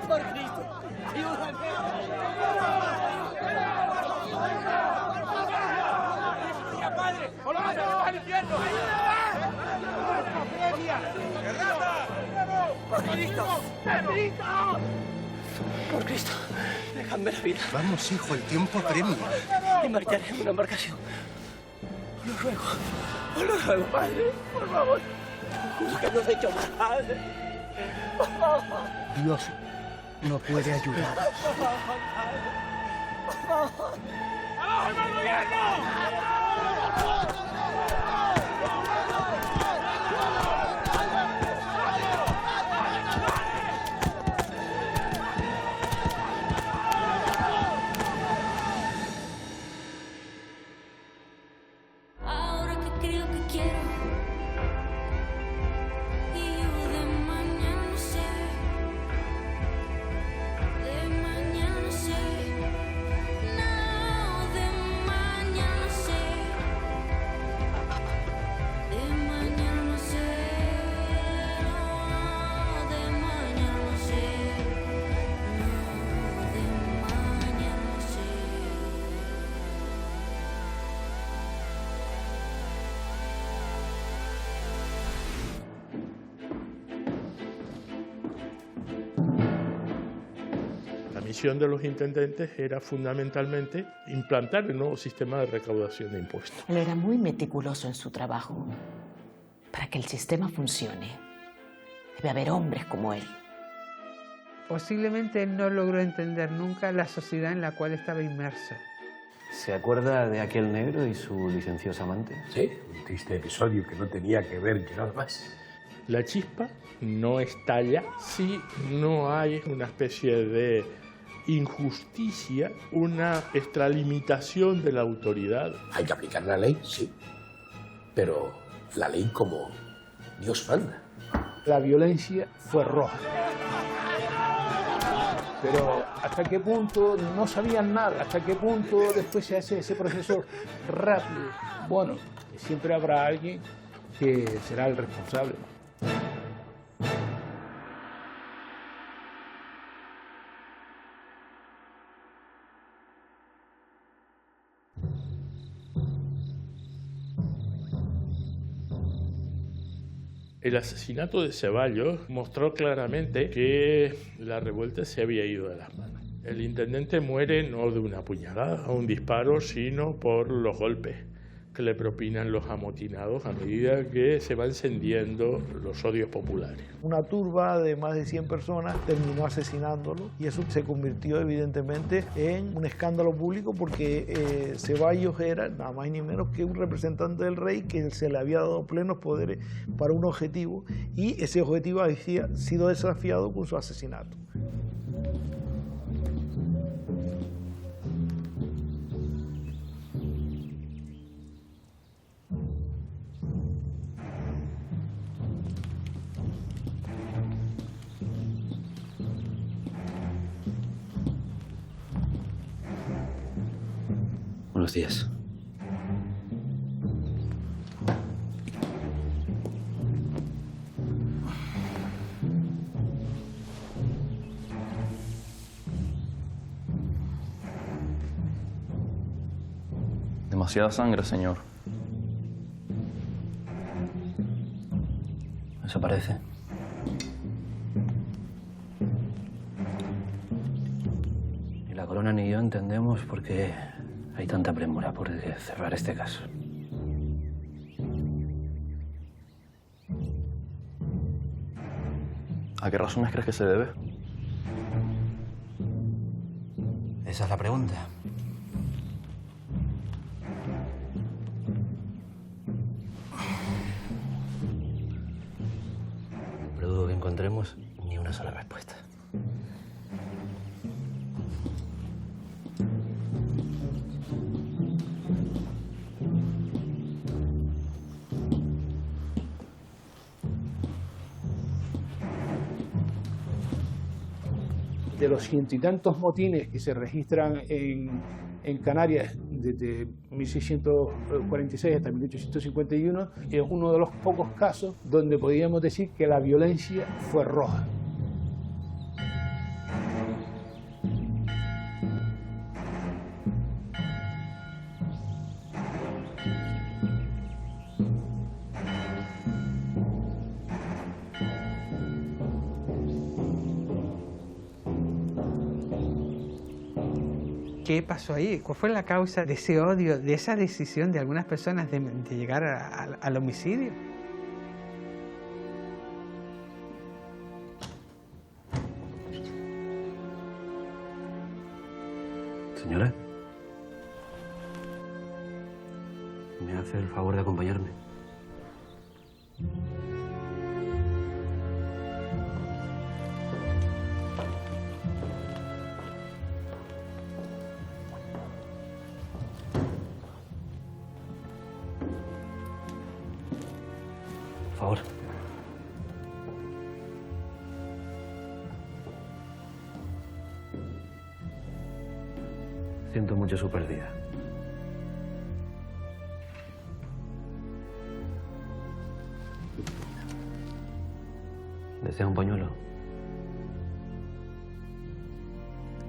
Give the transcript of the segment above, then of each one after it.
¡Por Cristo! ¡Ayúdame! ¡Ya, padre! ¡O lo vas a llevar al infierno! ¡Por Cristo! ¡Por Cristo! ¡Déjame la vida! Vamos, hijo, el tiempo apremia. Y marcharé en una embarcación. Os lo ruego, padre. Por favor. Que no os he hecho mal. Dios no puede ayudar. ¡Abajo el gobierno! La misión de los intendentes era fundamentalmente implantar el nuevo sistema de recaudación de impuestos. Él era muy meticuloso en su trabajo. Para que el sistema funcione, debe haber hombres como él. Posiblemente él no logró entender nunca la sociedad en la cual estaba inmerso. ¿Se acuerda de aquel negro y su licenciosa amante? Sí, un triste episodio que no tenía que ver que nada más. La chispa no estalla si no hay una especie de injusticia, una extralimitación de la autoridad. Hay que aplicar la ley, sí, pero la ley como Dios manda. La violencia fue roja. Pero hasta qué punto no sabían nada, hasta qué punto después se hace ese proceso rápido. Bueno, siempre habrá alguien que será el responsable. El asesinato de Ceballos mostró claramente que la revuelta se había ido de las manos. El intendente muere no de una puñalada o un disparo, sino por los golpes que le propinan los amotinados a medida que se van encendiendo los odios populares. Una turba de más de 100 personas terminó asesinándolo y eso se convirtió evidentemente en un escándalo público porque Ceballos era nada más ni menos que un representante del rey que se le había dado plenos poderes para un objetivo y ese objetivo había sido desafiado con su asesinato. Buenos días. Demasiada sangre, señor. Eso parece. Ni la corona ni yo entendemos por qué hay tanta premura por cerrar este caso. ¿A qué razones crees que se debe? Esa es la pregunta. Pero dudo que encontremos ni una sola respuesta. De los ciento y tantos motines que se registran en Canarias desde 1646 hasta 1851, es uno de los pocos casos donde podríamos decir que la violencia fue roja. ¿Qué pasó ahí? ¿Cuál fue la causa de ese odio, de esa decisión de algunas personas de llegar al homicidio? Señora, ¿me hace el favor de acompañarme? Por favor. Siento mucho su pérdida. ¿Desea un pañuelo?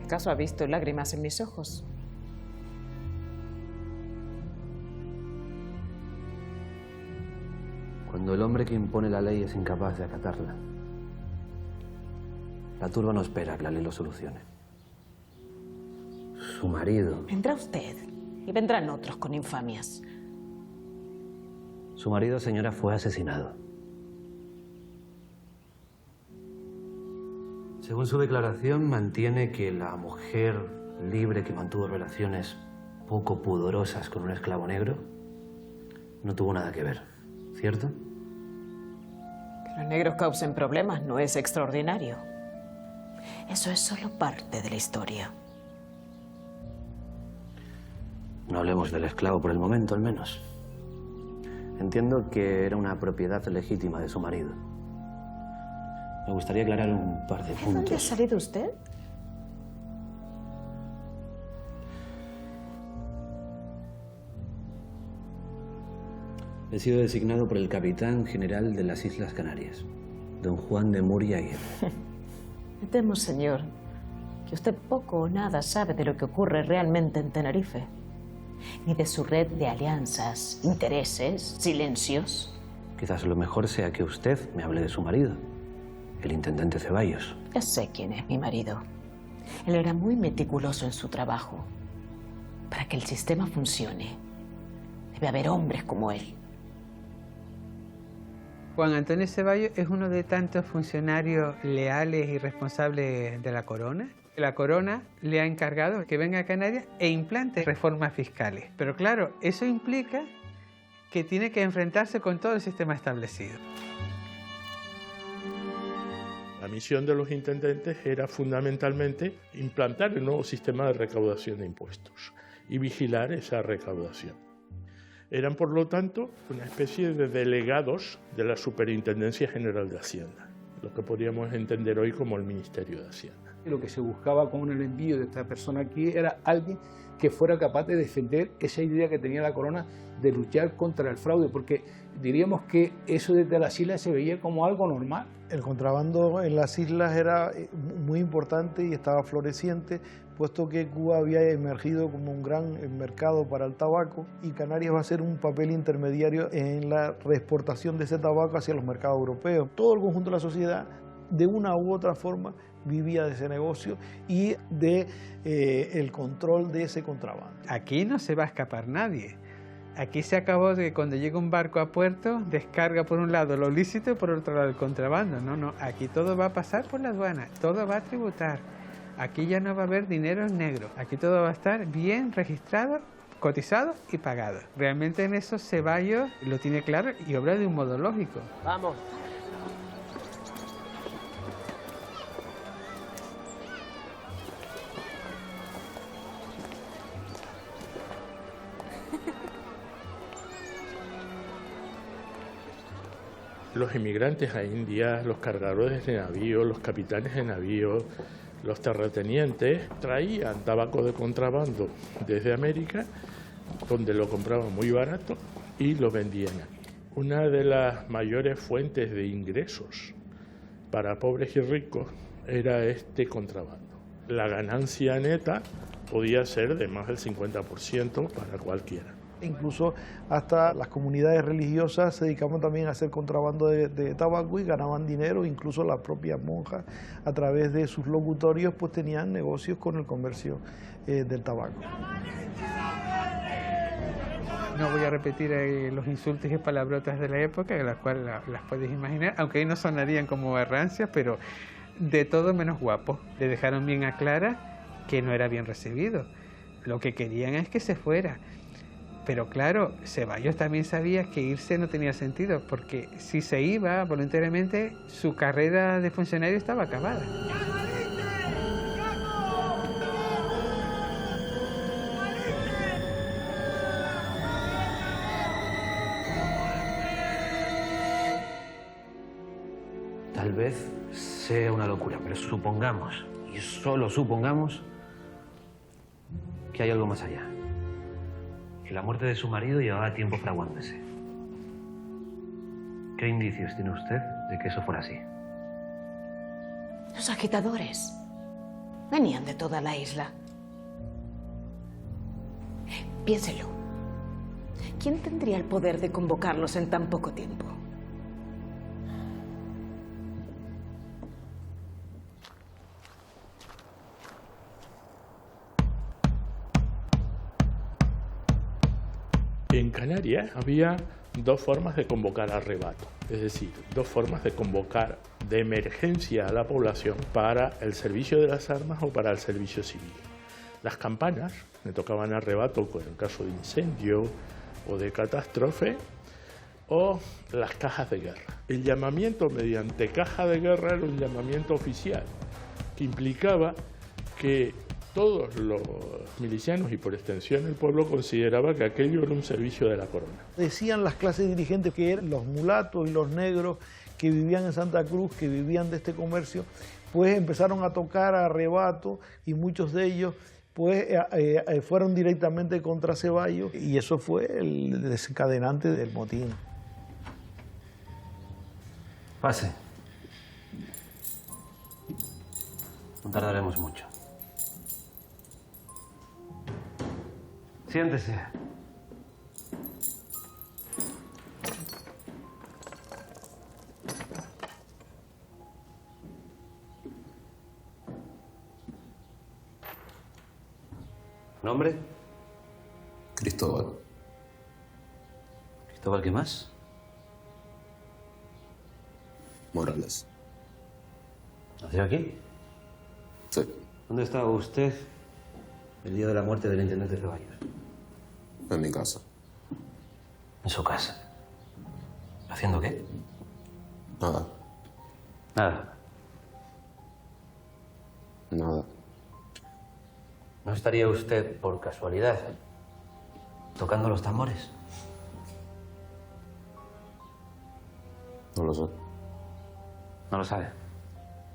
¿Acaso ha visto lágrimas en mis ojos? Cuando el hombre que impone la ley es incapaz de acatarla, la turba no espera que la ley lo solucione. Su marido... Vendrá usted y vendrán otros con infamias. Su marido, señora, fue asesinado. Según su declaración, mantiene que la mujer libre que mantuvo relaciones poco pudorosas con un esclavo negro no tuvo nada que ver, ¿cierto? Que los negros causen problemas no es extraordinario. Eso es solo parte de la historia. No hablemos del esclavo por el momento, al menos. Entiendo que era una propiedad legítima de su marido. Me gustaría aclarar un par de puntos. ¿De dónde ha salido usted? He sido designado por el capitán general de las Islas Canarias, don Juan de Muria Aguirre. Me temo, señor, que usted poco o nada sabe de lo que ocurre realmente en Tenerife, ni de su red de alianzas, intereses, silencios. Quizás lo mejor sea que usted me hable de su marido, el intendente Ceballos. Ya sé quién es mi marido. Él era muy meticuloso en su trabajo. Para que el sistema funcione, debe haber hombres como él. Juan Antonio Ceballos es uno de tantos funcionarios leales y responsables de la corona. La corona le ha encargado que venga a Canarias e implante reformas fiscales. Pero claro, eso implica que tiene que enfrentarse con todo el sistema establecido. La misión de los intendentes era fundamentalmente implantar el nuevo sistema de recaudación de impuestos y vigilar esa recaudación. Eran, por lo tanto, una especie de delegados de la Superintendencia General de Hacienda, lo que podríamos entender hoy como el Ministerio de Hacienda. Lo que se buscaba con el envío de esta persona aquí era alguien que fuera capaz de defender esa idea que tenía la corona de luchar contra el fraude, porque diríamos que eso desde las islas se veía como algo normal. El contrabando en las islas era muy importante y estaba floreciente, puesto que Cuba había emergido como un gran mercado para el tabaco y Canarias va a ser un papel intermediario en la reexportación de ese tabaco hacia los mercados europeos. Todo el conjunto de la sociedad, de una u otra forma, vivía de ese negocio y de el control de ese contrabando. Aquí no se va a escapar nadie. Aquí se acabó de que cuando llega un barco a puerto, descarga por un lado lo lícito y por otro lado el contrabando. No, aquí todo va a pasar por la aduana, todo va a tributar. Aquí ya no va a haber dinero negro, aquí todo va a estar bien registrado, cotizado y pagado. Realmente en eso Ceballos lo tiene claro y obra de un modo lógico. Vamos. Los inmigrantes a India, los cargadores de navío, los capitanes de navío, Los terratenientes traían tabaco de contrabando desde América, donde lo compraban muy barato y lo vendían aquí. Una de las mayores fuentes de ingresos para pobres y ricos era este contrabando. La ganancia neta podía ser de más del 50% para cualquiera. Incluso hasta las comunidades religiosas se dedicaban también a hacer contrabando de tabaco y ganaban dinero. Incluso las propias monjas, a través de sus locutorios, pues tenían negocios con el comercio del tabaco. No voy a repetir los insultos y palabrotas de la época, las cuales las puedes imaginar, aunque ahí no sonarían como rancias, pero de todo menos guapo. Le dejaron bien a Clara que no era bien recibido. Lo que querían es que se fuera. Pero claro, Ceballos también sabía que irse no tenía sentido, porque si se iba voluntariamente, su carrera de funcionario estaba acabada. Tal vez sea una locura, pero supongamos, y solo supongamos, que hay algo más allá. Que la muerte de su marido llevaba tiempo fraguándose. ¿Qué indicios tiene usted de que eso fuera así? Los agitadores venían de toda la isla. Piénselo. ¿Quién tendría el poder de convocarlos en tan poco tiempo? En Canarias había dos formas de convocar arrebato, es decir, dos formas de convocar de emergencia a la población para el servicio de las armas o para el servicio civil. Las campanas, que tocaban arrebato en caso de incendio o de catástrofe, o las cajas de guerra. El llamamiento mediante caja de guerra era un llamamiento oficial, que implicaba que todos los milicianos y por extensión el pueblo consideraba que aquello era un servicio de la corona. Decían las clases dirigentes que eran los mulatos y los negros que vivían en Santa Cruz, que vivían de este comercio, pues empezaron a tocar a arrebato y muchos de ellos pues fueron directamente contra Ceballos y eso fue el desencadenante del motín. Pase. No tardaremos mucho. Siéntese. ¿Nombre? Cristóbal. ¿Cristóbal qué más? Morales. ¿Nació aquí? Sí. ¿Dónde estaba usted el día de la muerte del intendente Ceballos? En mi casa. ¿En su casa? ¿Haciendo qué? Nada. Nada. Nada. ¿No estaría usted, por casualidad, tocando los tambores? No lo sé. ¿No lo sabe?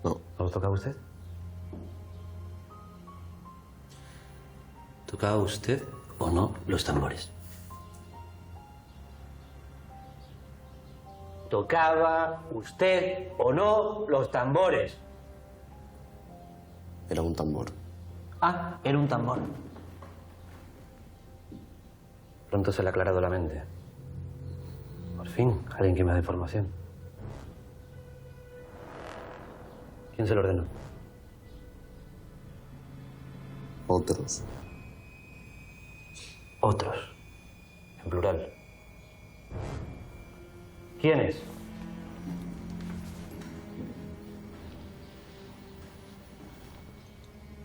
No. ¿No los tocaba usted? ¿Tocaba usted o no los tambores? ¿Tocaba usted o no los tambores? Era un tambor. Ah, era un tambor. Pronto se le ha aclarado la mente. Por fin, alguien que me dé formación. ¿Quién se lo ordenó? Otros. Otros. En plural. ¿Quiénes?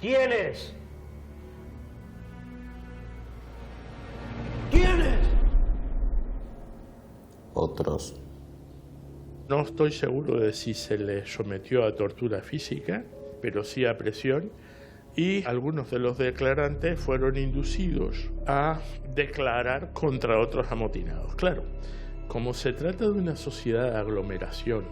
¿Quiénes? ¿Quiénes? Otros. No estoy seguro de si se le sometió a tortura física, pero sí a presión, y algunos de los declarantes fueron inducidos a declarar contra otros amotinados. Claro, como se trata de una sociedad de aglomeración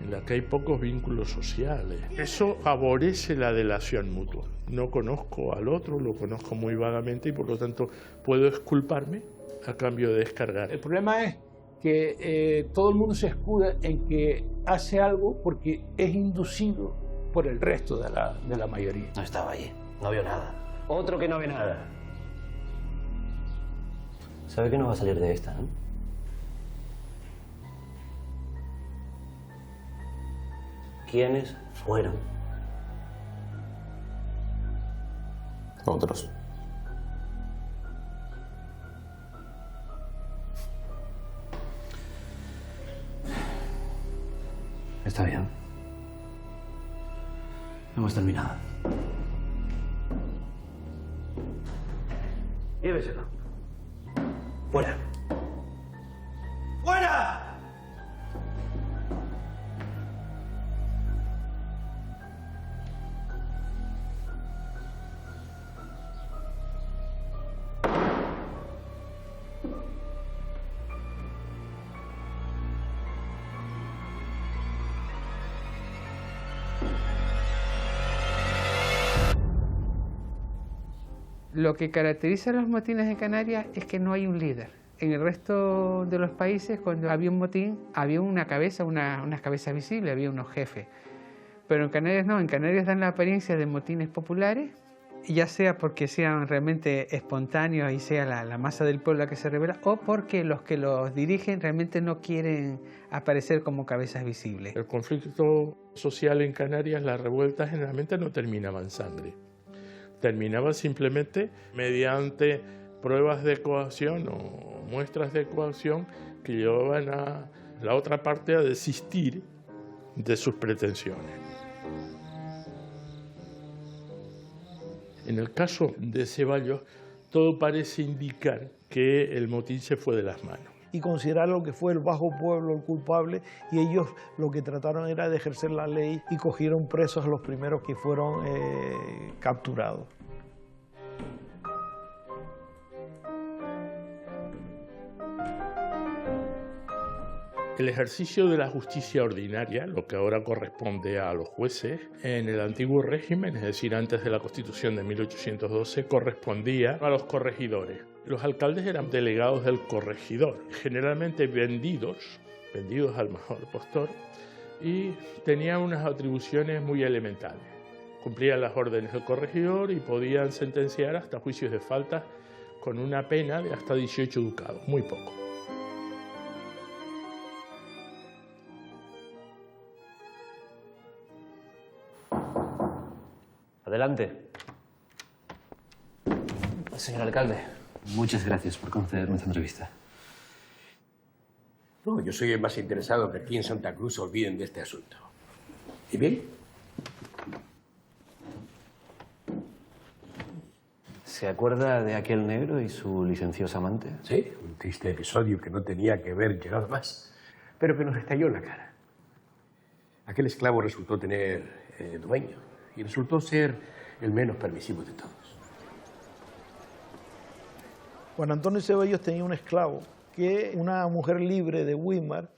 en la que hay pocos vínculos sociales. Eso favorece la delación mutua. No conozco al otro, lo conozco muy vagamente y por lo tanto puedo exculparme a cambio de descargar. El problema es que todo el mundo se escuda en que hace algo porque es inducido por el resto de la mayoría. No estaba allí, no vio nada. Otro que no ve nada. Sabe que no va a salir de esta, ¿no? ¿Quiénes fueron? Otros. Está bien. Hemos terminado. Lléveselo. Fuera. ¡Fuera! Lo que caracteriza a los motines de Canarias es que no hay un líder. En el resto de los países, cuando había un motín, había una cabeza, unas cabezas visibles, había unos jefes. Pero en Canarias no, en Canarias dan la apariencia de motines populares, ya sea porque sean realmente espontáneos y sea la masa del pueblo la que se revela, o porque los que los dirigen realmente no quieren aparecer como cabezas visibles. El conflicto social en Canarias, las revueltas generalmente no terminaban en sangre. Terminaba simplemente mediante pruebas de coacción o muestras de coacción que llevaban a la otra parte a desistir de sus pretensiones. En el caso de Ceballos, todo parece indicar que el motín se fue de las manos. Y considerar lo que fue el bajo pueblo el culpable, y ellos lo que trataron era de ejercer la ley y cogieron presos a los primeros que fueron capturados. El ejercicio de la justicia ordinaria, lo que ahora corresponde a los jueces, en el antiguo régimen, es decir, antes de la Constitución de 1812, correspondía a los corregidores. Los alcaldes eran delegados del corregidor, generalmente vendidos al mejor postor, y tenían unas atribuciones muy elementales. Cumplían las órdenes del corregidor y podían sentenciar hasta juicios de falta con una pena de hasta 18 ducados, muy poco. Adelante. Señor alcalde, muchas gracias por concederme esta entrevista. No, yo soy el más interesado que aquí en Santa Cruz se olviden de este asunto. ¿Y bien? ¿Se acuerda de aquel negro y su licenciosa amante? Sí, un triste episodio que no tenía que ver llegado más, pero que nos estalló en la cara. Aquel esclavo resultó tener dueño y resultó ser el menos permisivo de todos. Juan Antonio Ceballos tenía un esclavo que una mujer libre de Weimar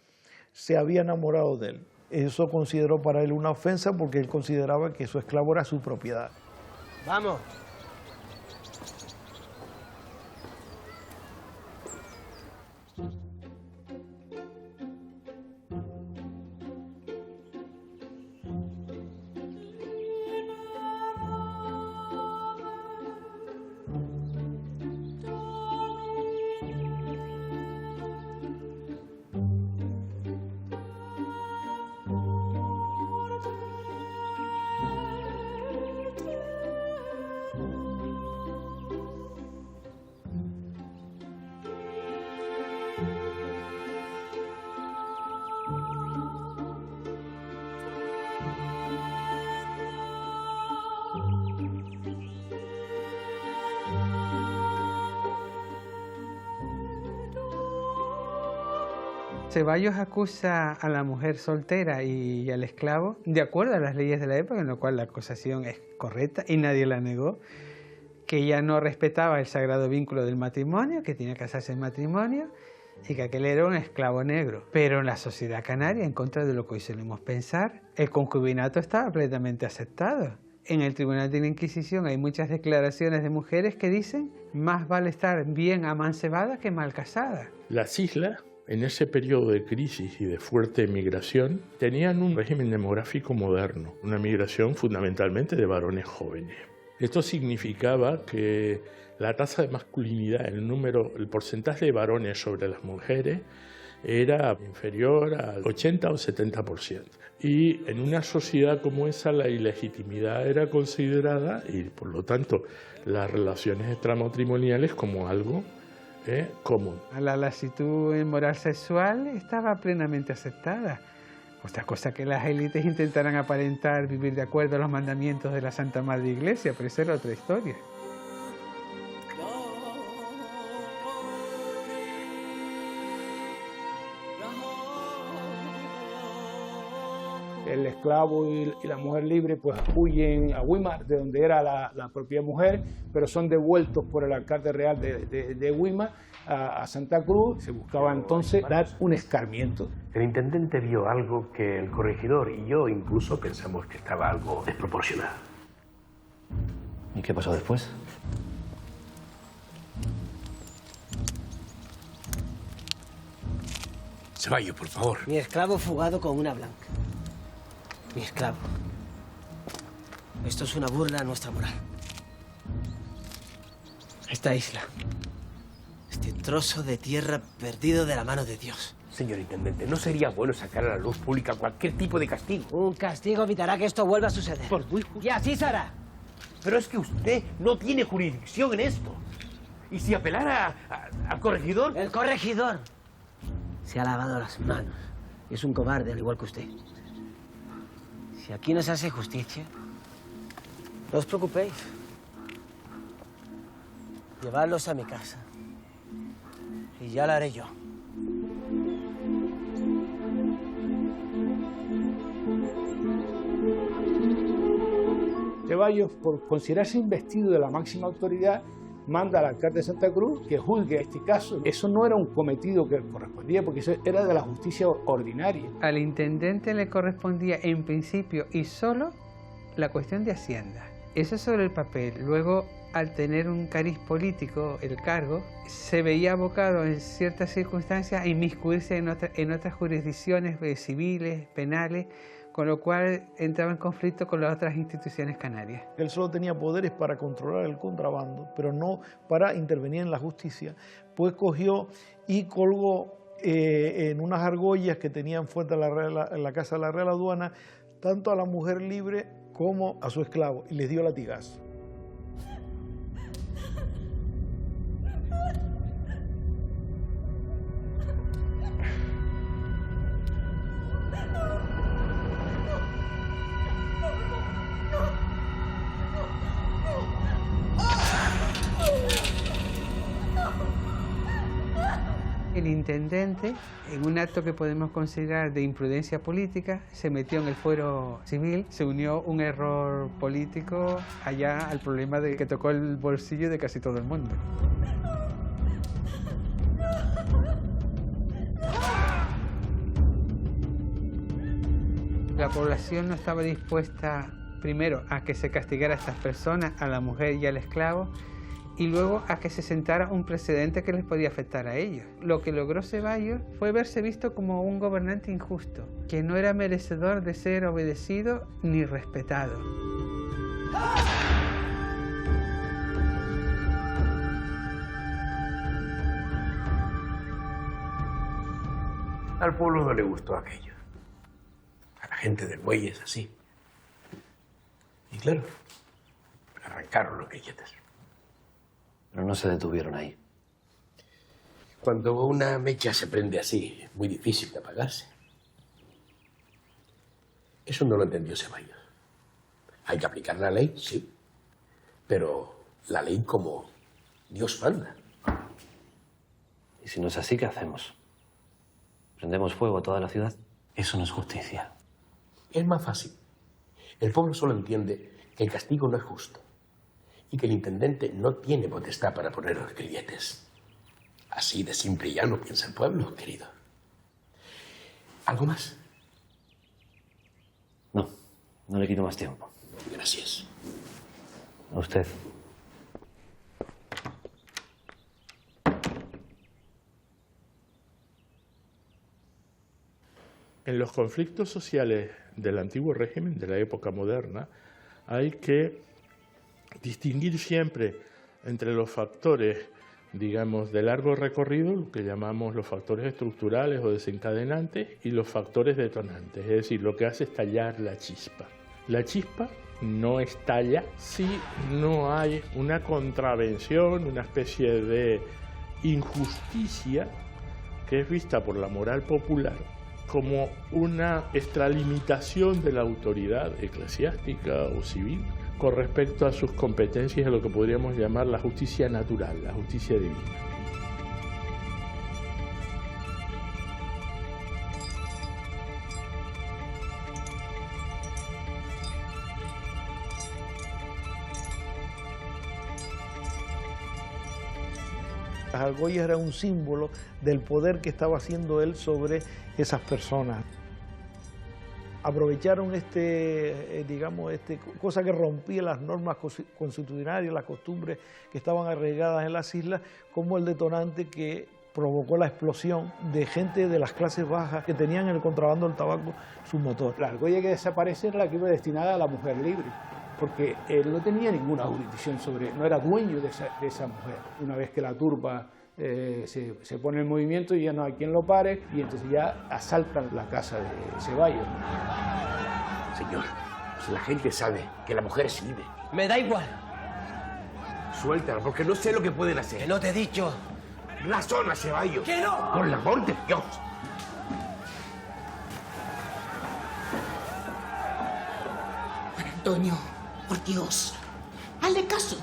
se había enamorado de él. Eso consideró para él una ofensa porque él consideraba que su esclavo era su propiedad. Vamos. Ceballos acusa a la mujer soltera y al esclavo, de acuerdo a las leyes de la época, en lo cual la acusación es correcta y nadie la negó, que ella no respetaba el sagrado vínculo del matrimonio, que tenía que casarse en matrimonio, y que aquel era un esclavo negro. Pero en la sociedad canaria, en contra de lo que hoy solemos pensar, el concubinato estaba plenamente aceptado. En el Tribunal de la Inquisición hay muchas declaraciones de mujeres que dicen más vale estar bien amancebada que mal casada. Las islas, en ese periodo de crisis y de fuerte migración, tenían un régimen demográfico moderno, una migración fundamentalmente de varones jóvenes. Esto significaba que la tasa de masculinidad, el porcentaje de varones sobre las mujeres, era inferior al 80 o 70%. Y en una sociedad como esa la ilegitimidad era considerada, y por lo tanto las relaciones extramatrimoniales, como algo común. La lasitud en moral sexual estaba plenamente aceptada. Otra cosa que las élites intentaran aparentar vivir de acuerdo a los mandamientos de la Santa Madre Iglesia, pero esa era otra historia. El esclavo y la mujer libre pues huyen a Weimar, de donde era la propia mujer, pero son devueltos por el alcalde real de Weimar a Santa Cruz. Se buscaba entonces dar un escarmiento. El intendente vio algo que el corregidor y yo incluso pensamos que estaba algo desproporcionado. ¿Y qué pasó después? Ceballos, por favor. Mi esclavo fugado con una blanca. Mi esclavo. Esto es una burla a nuestra moral. Esta isla. Este trozo de tierra perdido de la mano de Dios. Señor intendente, ¿no sería bueno sacar a la luz pública cualquier tipo de castigo? Un castigo evitará que esto vuelva a suceder. Por muy justo. Y así será. Pero es que usted no tiene jurisdicción en esto. Y si apelara al corregidor... El corregidor se ha lavado las manos. Es un cobarde, al igual que usted. Si aquí no se hace justicia, no os preocupéis. Llevadlos a mi casa. Y ya lo haré yo. Ceballos, por considerarse investido de la máxima autoridad, manda al alcalde de Santa Cruz que juzgue este caso. Eso no era un cometido que correspondía, porque eso era de la justicia ordinaria. Al intendente le correspondía en principio y solo la cuestión de Hacienda. Eso sobre el papel. Luego, al tener un cariz político, el cargo, se veía abocado en ciertas circunstancias a inmiscuirse en otras jurisdicciones civiles, penales, con lo cual entraba en conflicto con las otras instituciones canarias. Él solo tenía poderes para controlar el contrabando, pero no para intervenir en la justicia. Pues cogió y colgó en unas argollas que tenían fuerte en la casa de la Real Aduana, tanto a la mujer libre como a su esclavo, y les dio latigazo. El intendente, en un acto que podemos considerar de imprudencia política, se metió en el fuero civil, se unió un error político allá al problema de que tocó el bolsillo de casi todo el mundo. La población no estaba dispuesta, primero, a que se castigara a estas personas, a la mujer y al esclavo, y luego a que se sentara un precedente que les podía afectar a ellos. Lo que logró Ceballos fue verse visto como un gobernante injusto, que no era merecedor de ser obedecido ni respetado. Al pueblo no le gustó aquello. A la gente del muelle es así. Y claro, arrancaron los grilletes. Pero no se detuvieron ahí. Cuando una mecha se prende así, es muy difícil de apagarse. Eso no lo entendió Ceballos. Hay que aplicar la ley, sí, pero la ley como Dios manda. ¿Y si no es así, qué hacemos? ¿Prendemos fuego a toda la ciudad? Eso no es justicia. Es más fácil. El pueblo solo entiende que el castigo no es justo y que el intendente no tiene potestad para poner los grilletes. Así de simple y llano piensa el pueblo, querido. ¿Algo más? No, no le quito más tiempo. Gracias. A usted. En los conflictos sociales del antiguo régimen, de la época moderna, hay que distinguir siempre entre los factores, digamos, de largo recorrido, lo que llamamos los factores estructurales o desencadenantes, y los factores detonantes, es decir, lo que hace estallar la chispa. La chispa no estalla si no hay una contravención, una especie de injusticia que es vista por la moral popular como una extralimitación de la autoridad eclesiástica o civil con respecto a sus competencias, a lo que podríamos llamar la justicia natural, la justicia divina. Las argollas eran un símbolo del poder que estaba haciendo él sobre esas personas. Aprovecharon cosa que rompía las normas constitucionales, las costumbres que estaban arraigadas en las islas, como el detonante que provocó la explosión de gente de las clases bajas que tenían en el contrabando del tabaco su motor. La argolla que desaparece era la que iba destinada a la mujer libre, porque él no tenía ninguna jurisdicción no era dueño de esa mujer. Una vez que la turba se pone en movimiento y ya no hay quien lo pare, y entonces ya asaltan la casa de Ceballos. Señor, pues la gente sabe que la mujer es libre. Me da igual. Suéltala, porque no sé lo que pueden hacer. Que no te he dicho. Razón a Ceballos. ¡Que no! Por el amor de Dios. Juan Antonio, por Dios, hazle caso.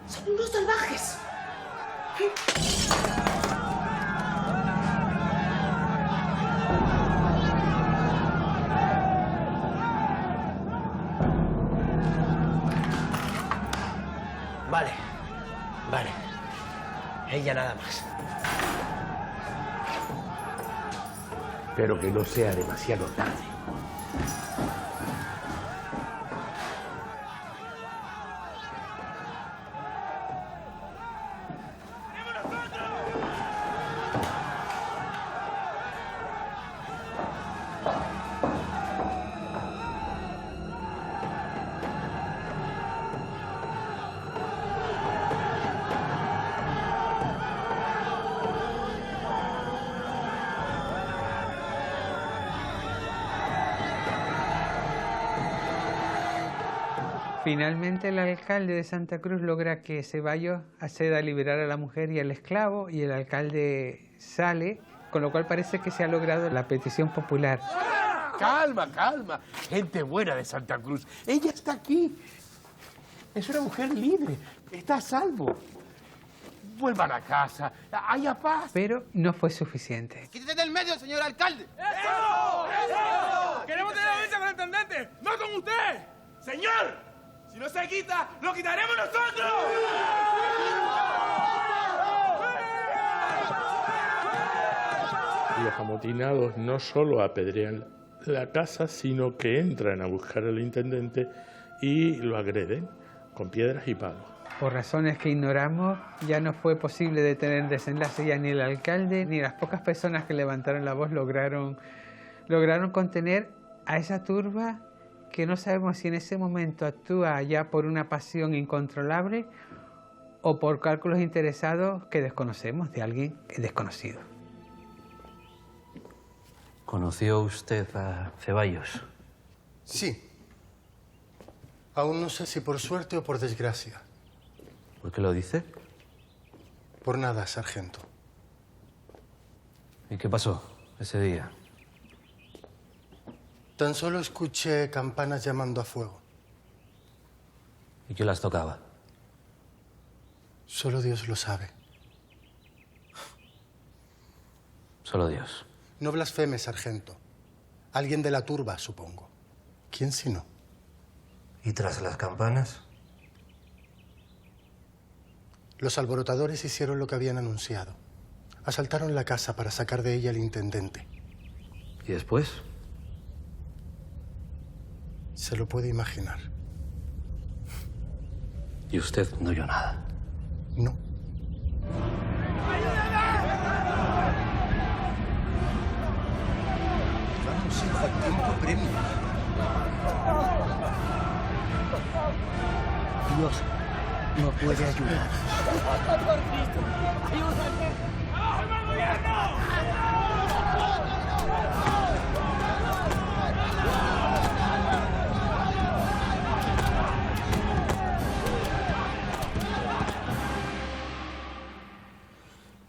Son unos salvajes. Vale. Ella nada más. Pero que no sea demasiado tarde. Finalmente el alcalde de Santa Cruz logra que Ceballos acceda a liberar a la mujer y al esclavo, y el alcalde sale, con lo cual parece que se ha logrado la petición popular. Calma. Gente buena de Santa Cruz. Ella está aquí. Es una mujer libre. Está a salvo. Vuelvan a casa. Haya paz. Pero no fue suficiente. ¡Quítese del medio, señor alcalde! ¡Eso! ¡Queremos tener audiencia con el intendente! ¡No con usted! ¡Señor! Si no se quita, ¡lo quitaremos nosotros! Los amotinados no solo apedrean la casa, sino que entran a buscar al intendente y lo agreden con piedras y palos. Por razones que ignoramos, ya no fue posible detener el desenlace. Ya ni el alcalde ni las pocas personas que levantaron la voz lograron contener a esa turba que no sabemos si en ese momento actúa ya por una pasión incontrolable o por cálculos interesados que desconocemos, de alguien desconocido. ¿Conoció usted a Ceballos? Sí. Aún no sé si por suerte o por desgracia. ¿Por qué lo dice? Por nada, sargento. ¿Y qué pasó ese día? Tan solo escuché campanas llamando a fuego. ¿Y quién las tocaba? Solo Dios lo sabe. Solo Dios. No blasfeme, sargento. Alguien de la turba, supongo. ¿Quién si no? ¿Y tras las campanas? Los alborotadores hicieron lo que habían anunciado. Asaltaron la casa para sacar de ella al intendente. ¿Y después? Se lo puede imaginar. ¿Y usted no oyó nada? No. Vamos, hijo, al tiempo premio. Dios no puede ayudar.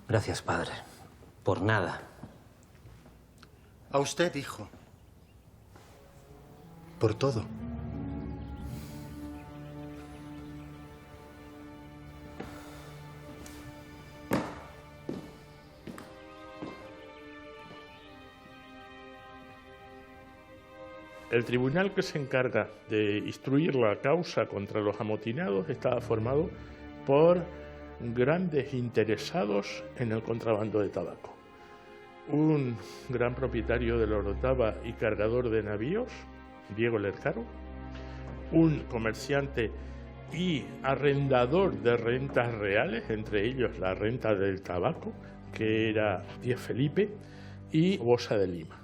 Gracias, padre. Por nada. A usted, hijo. Por todo. El tribunal que se encarga de instruir la causa contra los amotinados estaba formado por grandes interesados en el contrabando de tabaco. Un gran propietario de la Orotava y cargador de navíos, Diego Lercaro, un comerciante y arrendador de rentas reales, entre ellos la renta del tabaco, que era Díaz Felipe, y Bosa de Lima,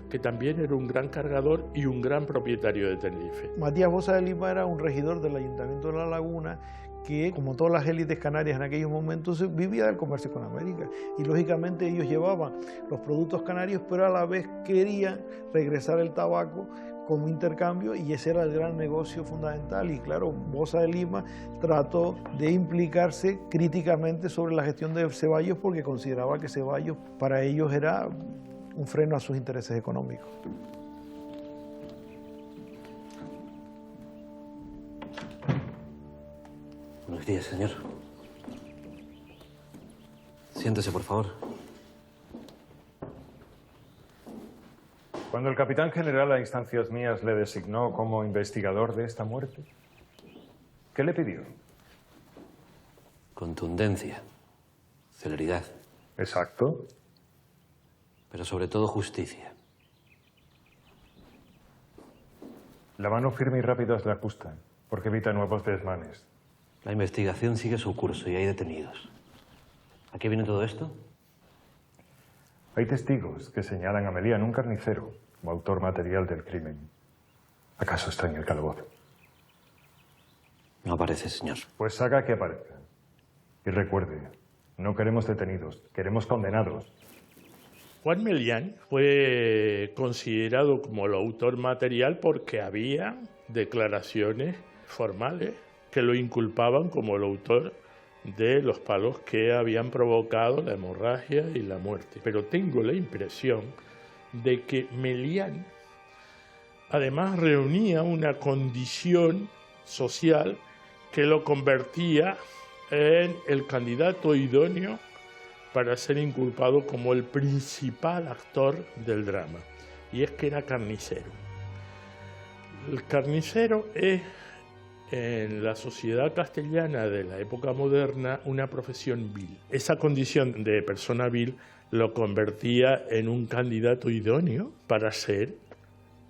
que también era un gran cargador y un gran propietario de Tenerife. Matías Bosa de Lima era un regidor del Ayuntamiento de La Laguna que, como todas las élites canarias en aquellos momentos, vivía del comercio con América. Y lógicamente ellos llevaban los productos canarios, pero a la vez querían regresar el tabaco como intercambio, y ese era el gran negocio fundamental. Y claro, Bosa de Lima trató de implicarse críticamente sobre la gestión de Ceballos, porque consideraba que Ceballos para ellos era un freno a sus intereses económicos. Buenos días, señor. Siéntese, por favor. Cuando el capitán general a instancias mías le designó como investigador de esta muerte, ¿qué le pidió? Contundencia, celeridad. Exacto. Pero sobre todo justicia. La mano firme y rápida es la justa, porque evita nuevos desmanes. La investigación sigue su curso y hay detenidos. ¿A qué viene todo esto? Hay testigos que señalan a Melián, un carnicero, como autor material del crimen. ¿Acaso está en el calabozo? No aparece, señor. Pues haga que aparezca. Y recuerde, no queremos detenidos, queremos condenados. Juan Melián fue considerado como el autor material porque había declaraciones formales que lo inculpaban como el autor de los palos que habían provocado la hemorragia y la muerte. Pero tengo la impresión de que Melián además reunía una condición social que lo convertía en el candidato idóneo para ser inculpado como el principal actor del drama. Y es que era carnicero. El carnicero es, en la sociedad castellana de la época moderna, una profesión vil. Esa condición de persona vil lo convertía en un candidato idóneo para ser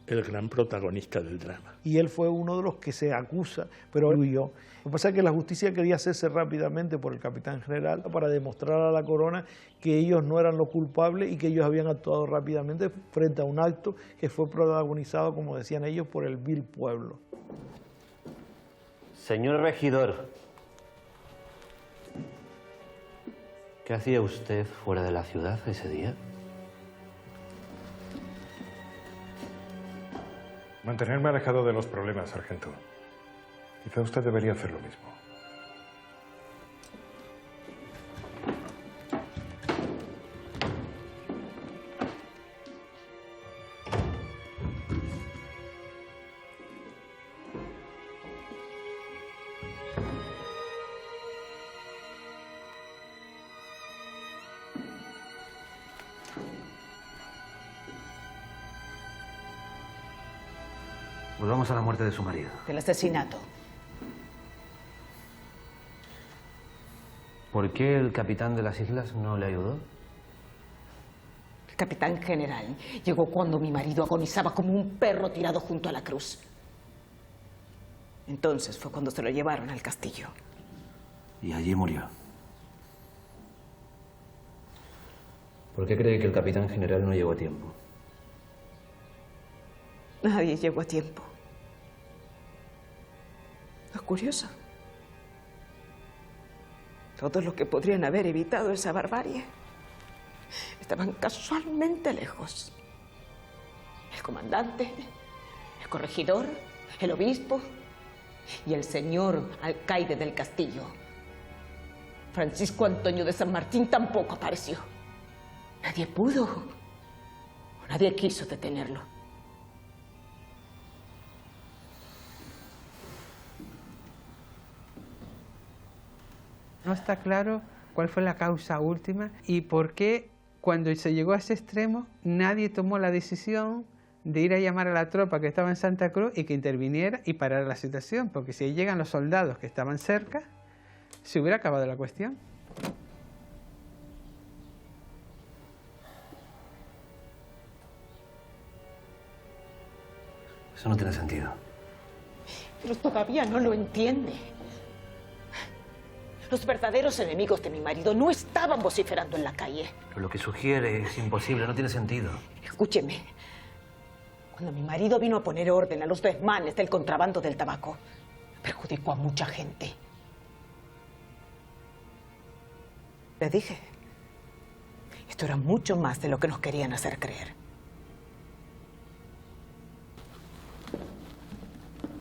el gran protagonista del drama. Y él fue uno de los que se acusa, pero él huyó. Lo que pasa es que la justicia quería hacerse rápidamente por el capitán general para demostrar a la corona que ellos no eran los culpables y que ellos habían actuado rápidamente frente a un acto que fue protagonizado, como decían ellos, por el vil pueblo. Señor regidor, ¿qué hacía usted fuera de la ciudad ese día? Mantenerme alejado de los problemas, sargento. Quizá usted debería hacer lo mismo. Volvamos a la muerte de su marido. Del asesinato. ¿Por qué el capitán de las islas no le ayudó? Capitán general, llegó cuando mi marido agonizaba como un perro tirado junto a la cruz. Entonces fue cuando se lo llevaron al castillo. Y allí murió. ¿Por qué cree que el capitán general no llegó a tiempo? Nadie llegó a tiempo. Es curioso. Todos los que podrían haber evitado esa barbarie estaban casualmente lejos. El comandante, el corregidor, el obispo y el señor alcaide del castillo. Francisco Antonio de San Martín tampoco apareció. Nadie pudo, o nadie quiso detenerlo. No está claro cuál fue la causa última y por qué, cuando se llegó a ese extremo, nadie tomó la decisión de ir a llamar a la tropa que estaba en Santa Cruz y que interviniera y parara la situación, porque si llegan los soldados que estaban cerca, se hubiera acabado la cuestión. Eso no tiene sentido. Pero todavía no lo entiende. Los verdaderos enemigos de mi marido no estaban vociferando en la calle. Pero lo que sugiere es imposible, no tiene sentido. Escúcheme. Cuando mi marido vino a poner orden a los desmanes del contrabando del tabaco, perjudicó a mucha gente. Le dije, esto era mucho más de lo que nos querían hacer creer.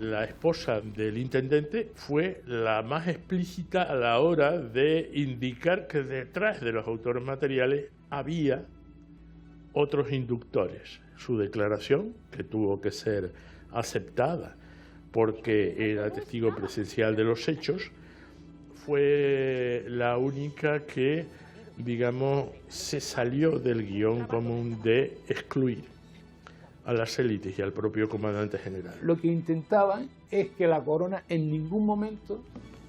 La esposa del intendente fue la más explícita a la hora de indicar que detrás de los autores materiales había otros inductores. Su declaración, que tuvo que ser aceptada porque era testigo presencial de los hechos, fue la única que, digamos, se salió del guión común de excluir a las élites y al propio comandante general. Lo que intentaban es que la corona en ningún momento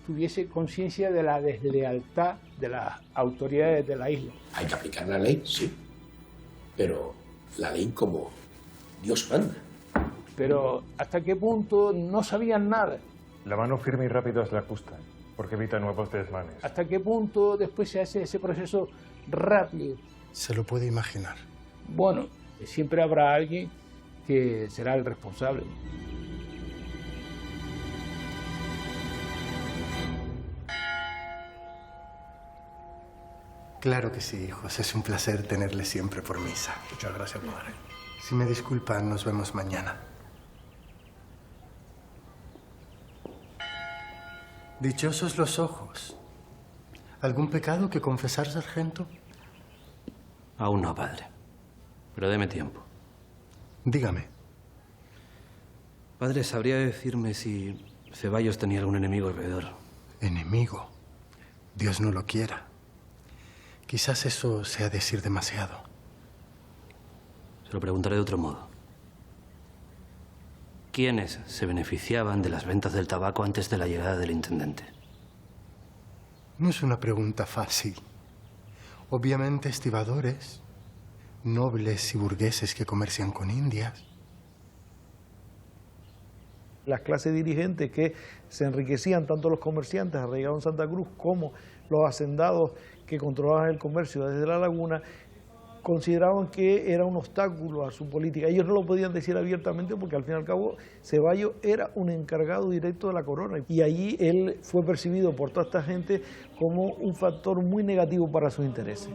tuviese conciencia de la deslealtad de las autoridades de la isla. Hay que aplicar la ley, sí, pero la ley como Dios manda. Pero ¿hasta qué punto no sabían nada? La mano firme y rápida es la justa, porque evita nuevos desmanes. ¿Hasta qué punto después se hace ese proceso rápido? Se lo puede imaginar. Bueno, siempre habrá alguien que será el responsable. Claro que sí, hijos. Es un placer tenerle siempre por misa. Muchas gracias, padre. Si me disculpan, nos vemos mañana. Dichosos los ojos. ¿Algún pecado que confesar, sargento? Aún no, padre. Pero deme tiempo. Dígame. Padre, ¿sabría decirme si Ceballos tenía algún enemigo alrededor? ¿Enemigo? Dios no lo quiera. Quizás eso sea decir demasiado. Se lo preguntaré de otro modo. ¿Quiénes se beneficiaban de las ventas del tabaco antes de la llegada del intendente? No es una pregunta fácil. Obviamente estibadores, nobles y burgueses que comercian con Indias. Las clases dirigentes que se enriquecían, tanto los comerciantes arraigados en Santa Cruz como los hacendados que controlaban el comercio desde la laguna, consideraban que era un obstáculo a su política. Ellos no lo podían decir abiertamente porque al fin y al cabo Ceballos era un encargado directo de la corona y allí él fue percibido por toda esta gente como un factor muy negativo para sus intereses.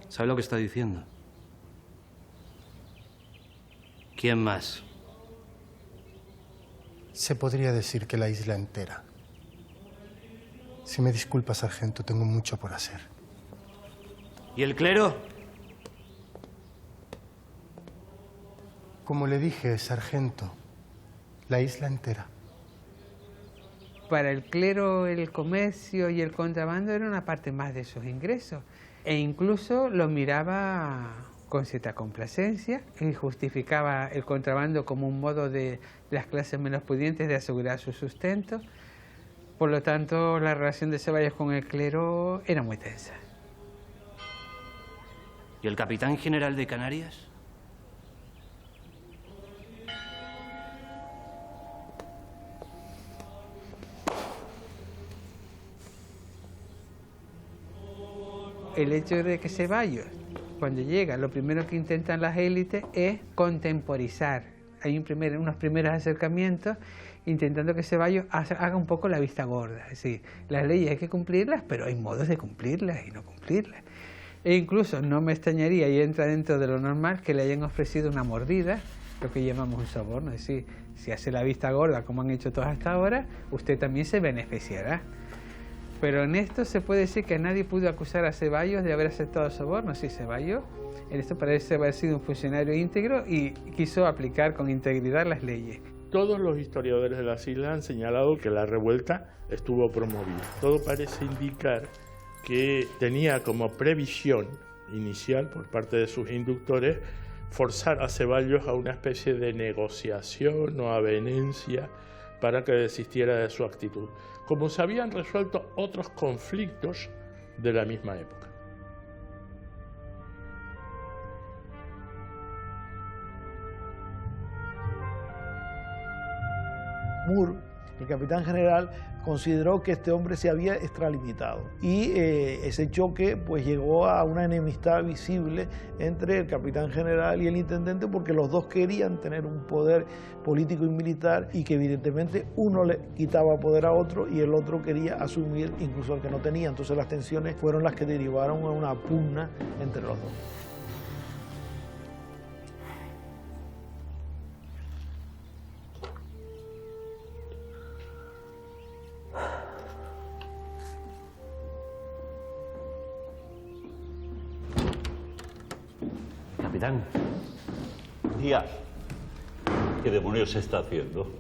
¿Sabe lo que está diciendo? ¿Quién más? Se podría decir que la isla entera. Si me disculpa, sargento, tengo mucho por hacer. ¿Y el clero? Como le dije, sargento, la isla entera. Para el clero, el comercio y el contrabando era una parte más de sus ingresos. E incluso lo miraba con cierta complacencia y justificaba el contrabando como un modo de las clases menos pudientes de asegurar su sustento. Por lo tanto, la relación de Ceballos con el clero era muy tensa. ¿Y el capitán general de Canarias? El hecho de que Ceballos, cuando llega, lo primero que intentan las élites es contemporizar. Hay unos primeros acercamientos intentando que Ceballos haga un poco la vista gorda. Es decir, las leyes hay que cumplirlas, pero hay modos de cumplirlas y no cumplirlas. E incluso no me extrañaría, y entra dentro de lo normal, que le hayan ofrecido una mordida, lo que llamamos un soborno. Es decir, si hace la vista gorda, como han hecho todos hasta ahora, usted también se beneficiará. Pero en esto se puede decir que nadie pudo acusar a Ceballos de haber aceptado soborno. Sí, Ceballos en esto parece haber sido un funcionario íntegro y quiso aplicar con integridad las leyes. Todos los historiadores de las islas han señalado que la revuelta estuvo promovida. Todo parece indicar que tenía como previsión inicial por parte de sus inductores forzar a Ceballos a una especie de negociación o avenencia para que desistiera de su actitud, como se habían resuelto otros conflictos de la misma época. Moore, el capitán general, consideró que este hombre se había extralimitado y ese choque pues llegó a una enemistad visible entre el capitán general y el intendente, porque los dos querían tener un poder político y militar, y que evidentemente uno le quitaba poder a otro y el otro quería asumir incluso al que no tenía. Entonces las tensiones fueron las que derivaron a una pugna entre los dos. Capitán. Díaz, ¿qué demonios se está haciendo?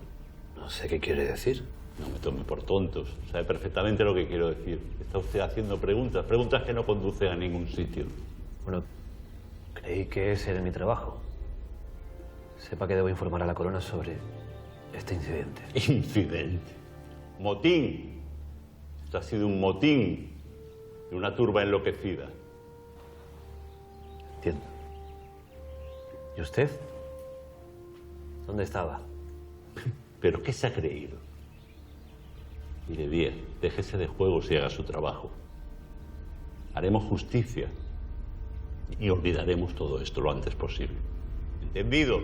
No sé qué quiere decir. No me tome por tontos. Sabe perfectamente lo que quiero decir. Está usted haciendo preguntas que no conducen a ningún sitio. Bueno, creí que ese era mi trabajo. Sepa que debo informar a la corona sobre este incidente. ¿Incidente? Motín. Esto ha sido un motín de una turba enloquecida. Entiendo. ¿Y usted? ¿Dónde estaba? ¿Pero qué se ha creído? Mire, Díaz, déjese de juegos y haga su trabajo. Haremos justicia y olvidaremos todo esto lo antes posible. ¿Entendido?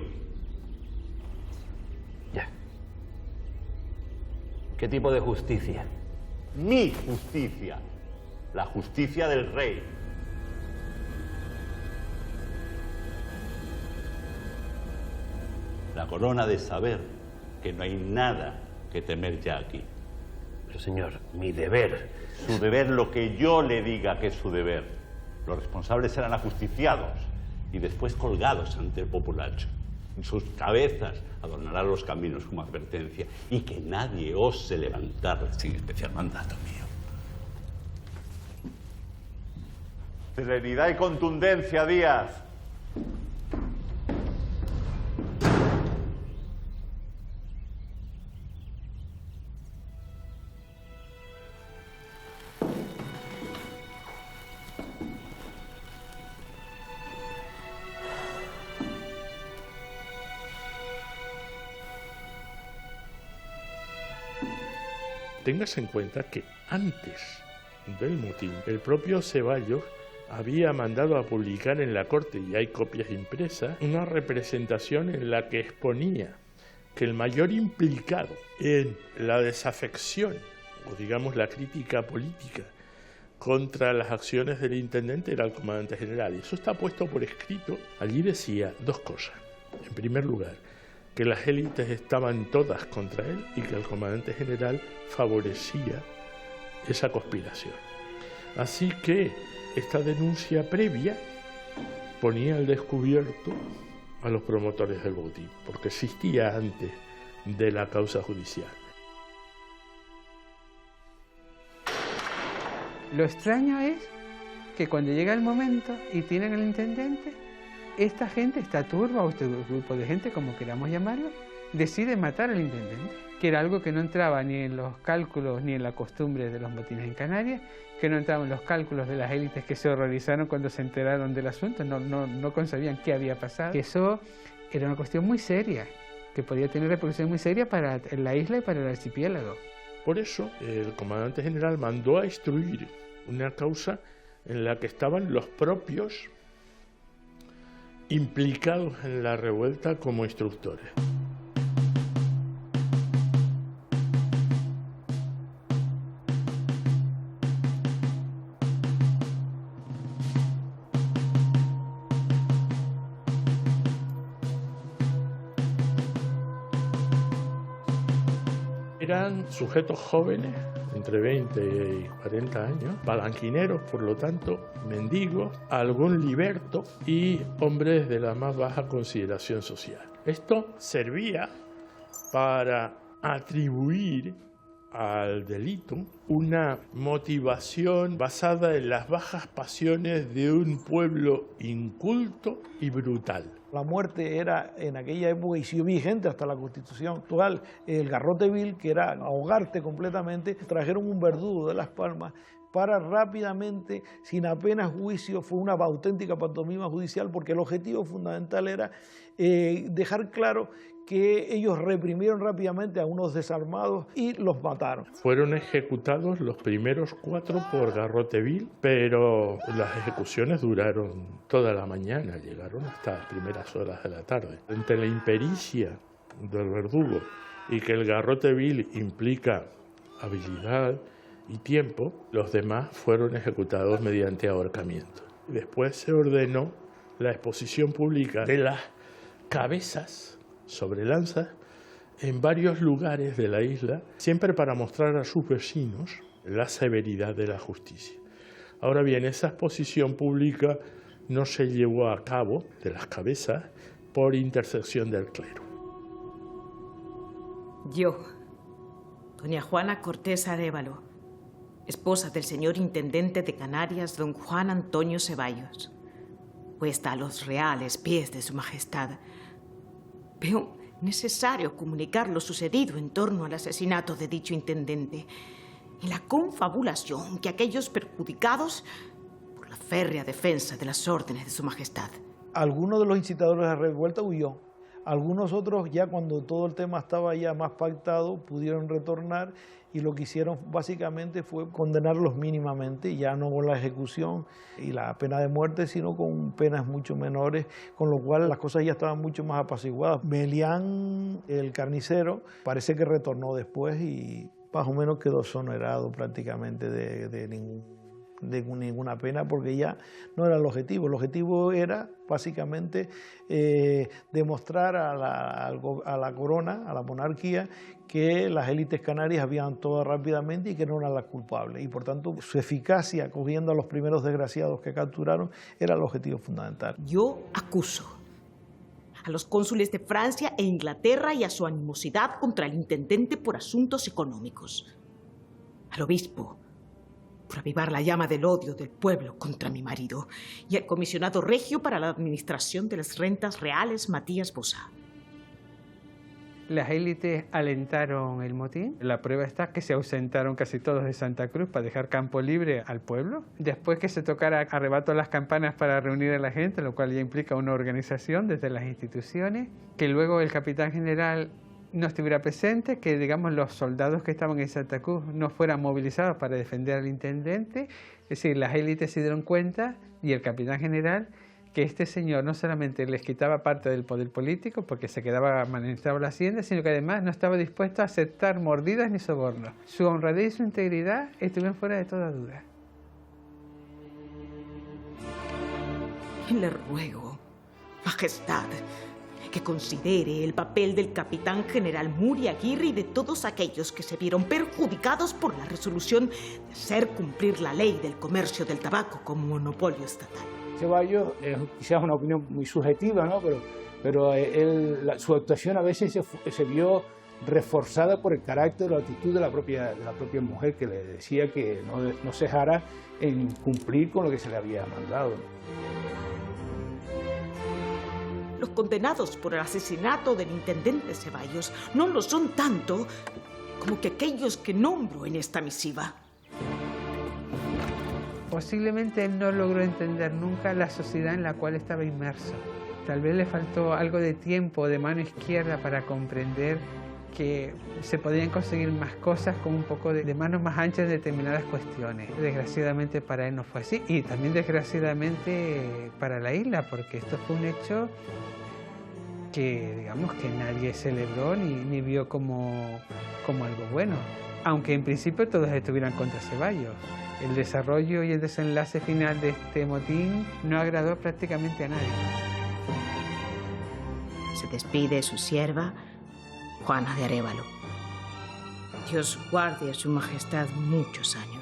Ya. ¿Qué tipo de justicia? Mi justicia. La justicia del rey. La corona de saber que no hay nada que temer ya aquí. Pero señor, mi deber. Su deber, lo que yo le diga que es su deber. Los responsables serán ajusticiados y después colgados ante el populacho. Y sus cabezas adornarán los caminos como advertencia. Y que nadie ose levantar sin especial mandato mío. Serenidad y contundencia, Díaz. Tengas en cuenta que antes del motín, el propio Ceballos había mandado a publicar en la corte, y hay copias impresas, una representación en la que exponía que el mayor implicado en la desafección, o digamos la crítica política, contra las acciones del intendente era el comandante general. Y eso está puesto por escrito. Allí decía dos cosas. En primer lugar, que las élites estaban todas contra él y que el comandante general favorecía esa conspiración. Así que esta denuncia previa ponía al descubierto a los promotores del botín, porque existía antes de la causa judicial. Lo extraño es que cuando llega el momento y tienen al intendente, esta gente, esta turba o este grupo de gente, como queramos llamarlo, decide matar al intendente, que era algo que no entraba ni en los cálculos ni en la costumbre de los motines en Canarias, que no entraba en los cálculos de las élites que se horrorizaron cuando se enteraron del asunto, no concebían qué había pasado. Que eso era una cuestión muy seria, que podía tener repercusiones muy serias para la isla y para el archipiélago. Por eso, el comandante general mandó a instruir una causa en la que estaban los propios implicados en la revuelta como instructores. Eran sujetos jóvenes, entre 20 y 40 años, palanquineros, por lo tanto, mendigos, algún liberto y hombres de la más baja consideración social. Esto servía para atribuir al delito una motivación basada en las bajas pasiones de un pueblo inculto y brutal. La muerte era en aquella época y sigue vigente hasta la Constitución actual, el garrote vil, que era ahogarte completamente. Trajeron un verdugo de Las Palmas para rápidamente, sin apenas juicio, fue una auténtica pantomima judicial, porque el objetivo fundamental era dejar claro que ellos reprimieron rápidamente a unos desarmados y los mataron. Fueron ejecutados los primeros 4 por garrote vil, pero las ejecuciones duraron toda la mañana, llegaron hasta las primeras horas de la tarde. Entre la impericia del verdugo y que el garrote vil implica habilidad y tiempo, los demás fueron ejecutados mediante ahorcamiento. Después se ordenó la exposición pública de las cabezas sobre lanzas en varios lugares de la isla, siempre para mostrar a sus vecinos la severidad de la justicia. Ahora bien, esa exposición pública no se llevó a cabo, de las cabezas, por intercesión del clero. Yo, doña Juana Cortés Arévalo, esposa del señor intendente de Canarias, don Juan Antonio Ceballos, puesta a los reales pies de su majestad, veo necesario comunicar lo sucedido en torno al asesinato de dicho intendente y la confabulación que aquellos perjudicados por la férrea defensa de las órdenes de su majestad. Algunos de los incitadores a la revuelta huyó. Algunos otros, ya cuando todo el tema estaba ya más pactado, pudieron retornar y lo que hicieron básicamente fue condenarlos mínimamente, ya no con la ejecución y la pena de muerte, sino con penas mucho menores, con lo cual las cosas ya estaban mucho más apaciguadas. Melián, el carnicero, parece que retornó después y más o menos quedó exonerado prácticamente de ninguna pena, porque ya no era el objetivo. El objetivo era básicamente demostrar a la corona, a la monarquía, que las élites canarias habían actuado rápidamente y que no eran las culpables. Y por tanto, su eficacia cogiendo a los primeros desgraciados que capturaron era el objetivo fundamental. Yo acuso a los cónsules de Francia e Inglaterra y a su animosidad contra el intendente por asuntos económicos. Al obispo por avivar la llama del odio del pueblo contra mi marido, y al comisionado regio para la administración de las rentas reales, Matías Bosá. Las élites alentaron el motín. La prueba está que se ausentaron casi todos de Santa Cruz para dejar campo libre al pueblo. Después que se tocara arrebato las campanas para reunir a la gente, lo cual ya implica una organización desde las instituciones. Que luego el capitán general no estuviera presente, que digamos los soldados que estaban en Santa Cruz no fueran movilizados para defender al intendente. Es decir, las élites se dieron cuenta, y el capitán general, que este señor no solamente les quitaba parte del poder político porque se quedaba administrando la hacienda, sino que además no estaba dispuesto a aceptar mordidas ni sobornos. Su honradez y su integridad estuvieron fuera de toda duda. Le ruego, majestad, que considere el papel del capitán general Muri Aguirre y de todos aquellos que se vieron perjudicados por la resolución de hacer cumplir la ley del comercio del tabaco como monopolio estatal. Ceballos es quizás una opinión muy subjetiva, ¿no? Pero su actuación a veces se vio reforzada por el carácter o la actitud de la propia mujer, que le decía que no cesara en cumplir con lo que se le había mandado. Los condenados por el asesinato del intendente Ceballos no lo son tanto como que aquellos que nombro en esta misiva. Posiblemente él no logró entender nunca la sociedad en la cual estaba inmerso. Tal vez le faltó algo de tiempo, de mano izquierda, para comprender que se podían conseguir más cosas con un poco de manos más anchas en determinadas cuestiones. Desgraciadamente para él no fue así, y también desgraciadamente para la isla, porque esto fue un hecho que, digamos, que nadie celebró ni vio como algo bueno, aunque en principio todos estuvieran contra Ceballos. El desarrollo y el desenlace final de este motín no agradó prácticamente a nadie. Se despide su sierva, Juana de Arévalo. Dios guarde a su majestad muchos años.